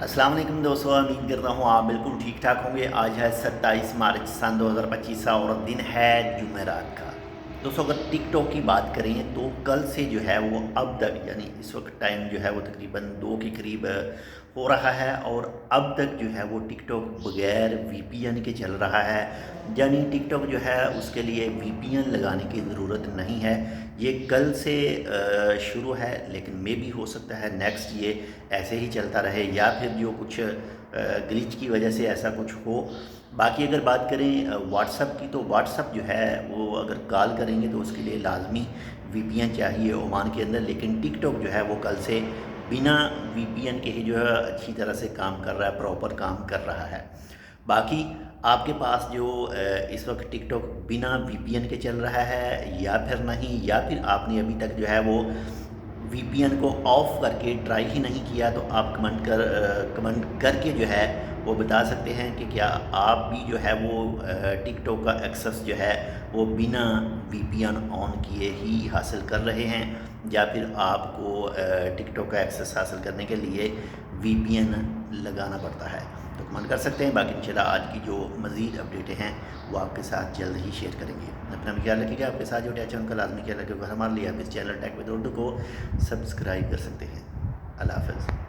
अस्सलाम वालेकुम दोस्तों, उम्मीद करता हूँ आप बिल्कुल ठीक ठाक होंगे। आज है 27 मार्च सन 2025 और दिन है जुमेरात का। दोस्तों, अगर टिकटॉक की बात करें तो कल से जो है वो अब तक, यानी इस वक्त टाइम जो है वो तकरीबन 2 के करीब हो रहा है, और अब तक जो है वो टिकटॉक बगैर वीपीएन के चल रहा है। यानी टिकटॉक जो है उसके लिए वीपीएन लगाने की ज़रूरत नहीं है। ये कल से शुरू है, लेकिन मे भी हो सकता है नेक्स्ट ये ऐसे ही चलता रहे, या फिर जो कुछ ग्लिच की वजह से ऐसा कुछ हो। बाकी अगर बात करें व्हाट्सअप की, तो व्हाट्सअप जो है वो अगर कॉल करेंगे तो उसके लिए लाजमी वीपीएन चाहिए ओमान के अंदर। लेकिन टिकटॉक जो है वो कल से बिना वीपीएन के ही जो है अच्छी तरह से काम कर रहा है, प्रॉपर काम कर रहा है। बाकी आपके पास जो इस वक्त टिकटॉक बिना वीपीएन के चल रहा है या फिर नहीं, या फिर आपने अभी तक जो है वो वीपीएन को ऑफ़ करके ट्राई ही नहीं किया, तो आप कमेंट करके जो है वो बता सकते हैं कि क्या आप भी जो है वो टिकटॉक का एक्सेस जो है वो बिना वीपीएन ऑन किए ही हासिल कर रहे हैं, या फिर आपको टिकटॉक का एक्सेस हासिल करने के लिए वीपीएन लगाना पड़ता है। तो कमेंट कर सकते हैं। बाकी इंशाल्लाह आज की जो मज़ीद अपडेटें हैं वो आपके साथ जल्द ही शेयर करेंगे। अपना भी ख्याल रखिएगा। आपके साथ जो अटैच उनका लाजमी ख्याल रखिएगा। हमारे लिए आप इस चैनल टेक विद उर्दू को सब्सक्राइब कर सकते हैं। अल्लाह हाफ़िज़।